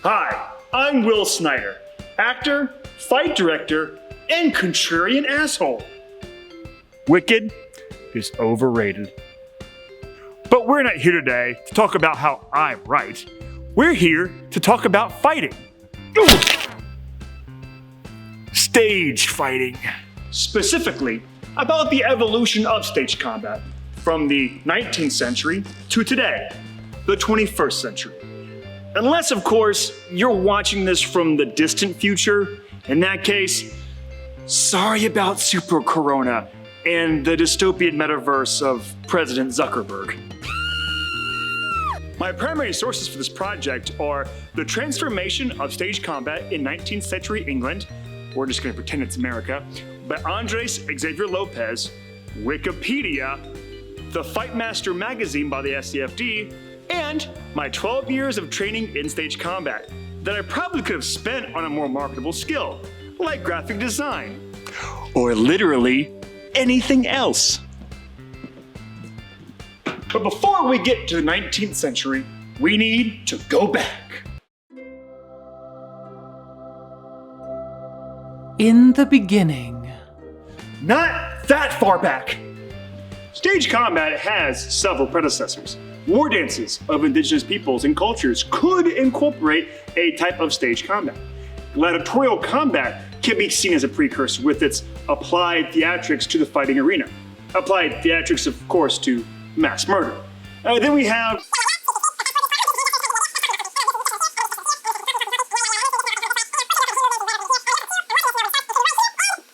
Hi, I'm Will Snyder, actor, fight director, and contrarian asshole. Wicked is overrated. But we're not here today to talk about how I'm right. We're here to talk about fighting. Stage fighting. Specifically, about the evolution of stage combat from the 19th century to today, the 21st century. Unless, of course, you're watching this from the distant future. In that case, sorry about Super Corona and the dystopian metaverse of President Zuckerberg. My primary sources for this project are The Transformation of Stage Combat in 19th Century England, we're just going to pretend it's America, by Andres Xavier Lopez, Wikipedia, The Fight Master magazine by the SCFD, and my 12 years of training in stage combat that I probably could have spent on a more marketable skill, like graphic design, or literally anything else. But before we get to the 19th century, we need to go back. In the beginning. Not that far back. Stage combat has several predecessors. War dances of indigenous peoples and cultures could incorporate a type of stage combat. Gladiatorial combat can be seen as a precursor with its applied theatrics to the fighting arena. Applied theatrics, of course, to mass murder. Then we have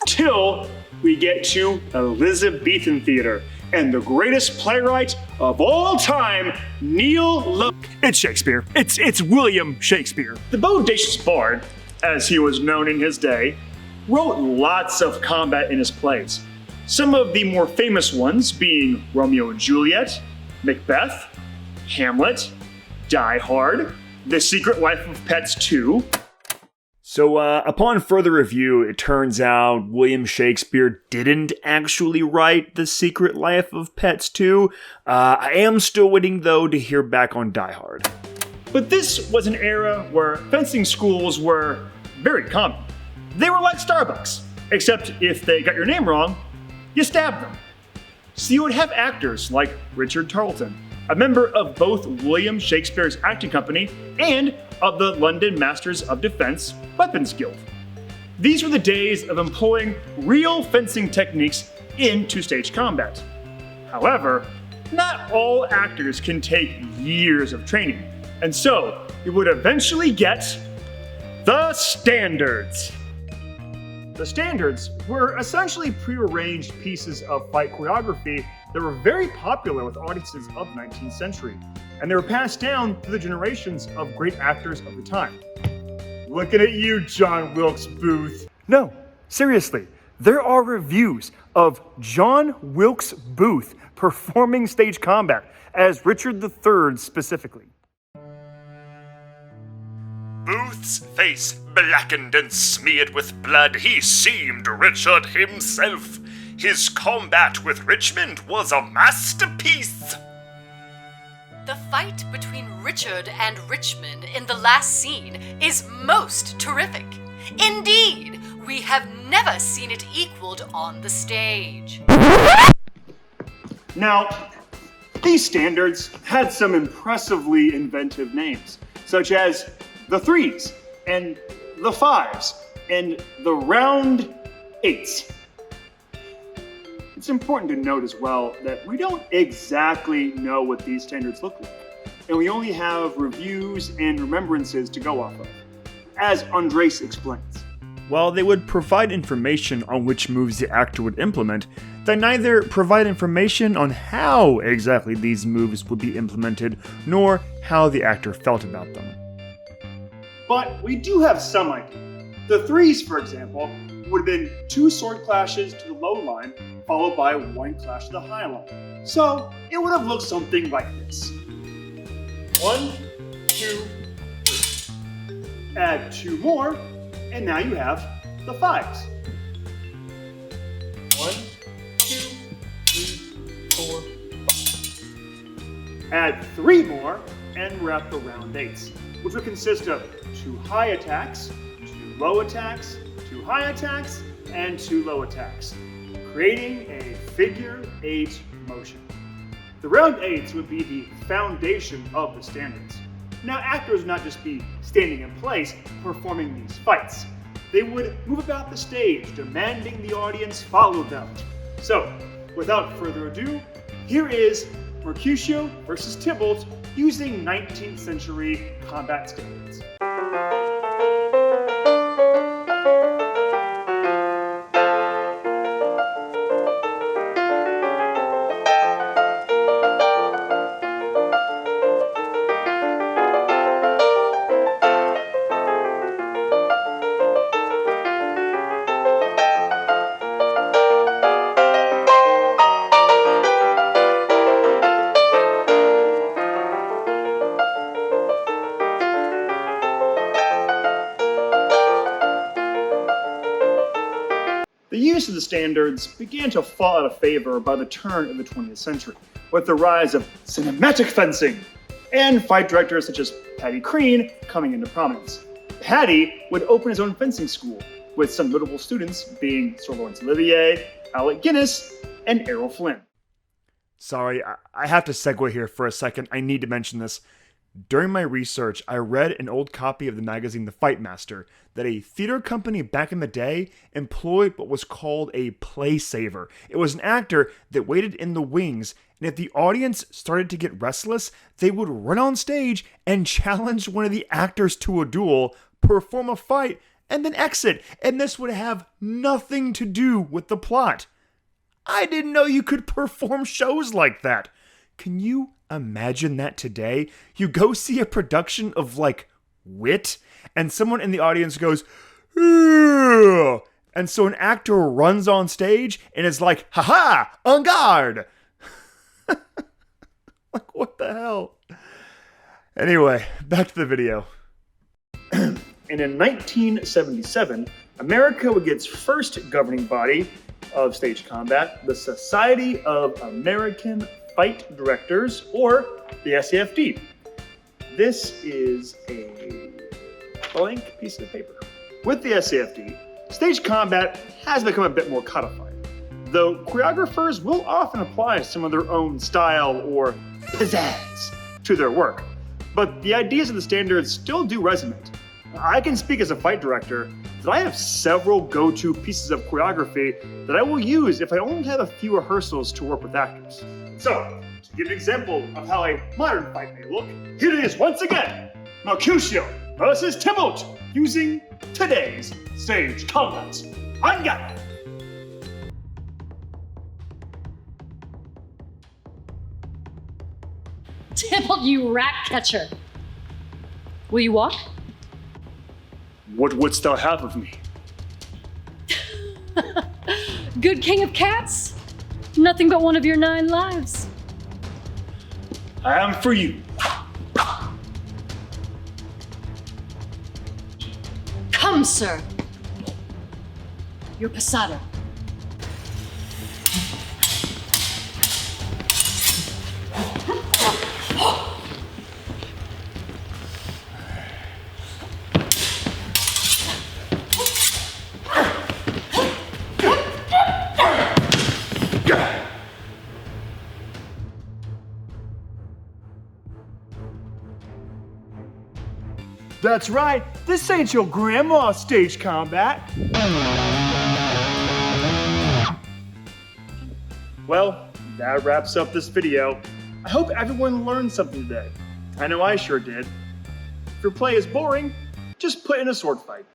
till we get to Elizabethan theater and the greatest playwright of all time, Neil Lo. It's Shakespeare. It's William Shakespeare. The bodacious bard, as he was known in his day, wrote lots of combat in his plays. Some of the more famous ones being Romeo and Juliet, Macbeth, Hamlet, Die Hard, The Secret Life of Pets 2. So, upon further review, it turns out William Shakespeare didn't actually write The Secret Life of Pets 2. I am still waiting, though, to hear back on Die Hard. But this was an era where fencing schools were very common. They were like Starbucks, except if they got your name wrong, you stabbed them. So you would have actors like Richard Tarleton, a member of both William Shakespeare's acting company and of the London Masters of Defense Weapons Guild. These were the days of employing real fencing techniques into stage combat. However, not all actors can take years of training, and so you would eventually get the standards. The standards were essentially prearranged pieces of fight choreography that were very popular with audiences of the 19th century, and they were passed down through the generations of great actors of the time. Looking at you, John Wilkes Booth. No, seriously, there are reviews of John Wilkes Booth performing stage combat as Richard III specifically. Booth's face blackened and smeared with blood, he seemed Richard himself. His combat with Richmond was a masterpiece. The fight between Richard and Richmond in the last scene is most terrific. Indeed, we have never seen it equaled on the stage. Now, these standards had some impressively inventive names, such as the Threes, and the Fives, and the Round Eights. It's important to note as well that we don't exactly know what these standards look like, and we only have reviews and remembrances to go off of, as Andres explains. While they would provide information on which moves the actor would implement, they neither provide information on how exactly these moves would be implemented, nor how the actor felt about them. But we do have some idea. The Threes, for example, would have been 2 sword clashes to the low line, followed by 1 clash to the high line. So it would have looked something like this. 1, 2, 3. Add 2 more, and now you have the Fives. 1, 2, 3, 4, 5. Add 3 more, and we're at the Round Eights, which would consist of 2 high attacks, 2 low attacks, 2 high attacks, and 2 low attacks, creating a figure 8 motion. The round 8s would be the foundation of the standards. Now, actors would not just be standing in place performing these fights. They would move about the stage, demanding the audience follow them. So, without further ado, here is Mercutio versus Tybalt using 19th century combat standards. The use of the standards began to fall out of favor by the turn of the 20th century, with the rise of cinematic fencing and fight directors such as Paddy Crane coming into prominence. Paddy would open his own fencing school, with some notable students being Sir Laurence Olivier, Alec Guinness, and Errol Flynn. Sorry, I have to segue here for a second. I need to mention this. During my research, I read an old copy of the magazine The Fight Master that a theater company back in the day employed what was called a play saver. It was an actor that waited in the wings, and if the audience started to get restless, they would run on stage and challenge one of the actors to a duel, perform a fight, and then exit. And this would have nothing to do with the plot. I didn't know you could perform shows like that. Can you imagine that today? You go see a production of, like, Wit, and someone in the audience goes, "Ugh," and so an actor runs on stage and is like, "Ha-ha, en garde!" Like, what the hell? Anyway, back to the video. And in 1977, America would get its first governing body of stage combat, the Society of American Fight Directors, or the SAFD. This is a blank piece of paper. With the SAFD, stage combat has become a bit more codified, though choreographers will often apply some of their own style or pizzazz to their work. But the ideas of the standards still do resonate. I can speak as a fight director that I have several go-to pieces of choreography that I will use if I only have a few rehearsals to work with actors. So, to give an example of how a modern fight may look, here it is once again, Mercutio versus Tybalt, using today's stage combat. On go! Tybalt, you rat catcher. Will you walk? What wouldst thou have of me? Good king of cats? Nothing but one of your 9 lives. I am for you. Come, sir. Your passado. That's right, this ain't your grandma's stage combat. Well, that wraps up this video. I hope everyone learned something today. I know I sure did. If your play is boring, just put in a sword fight.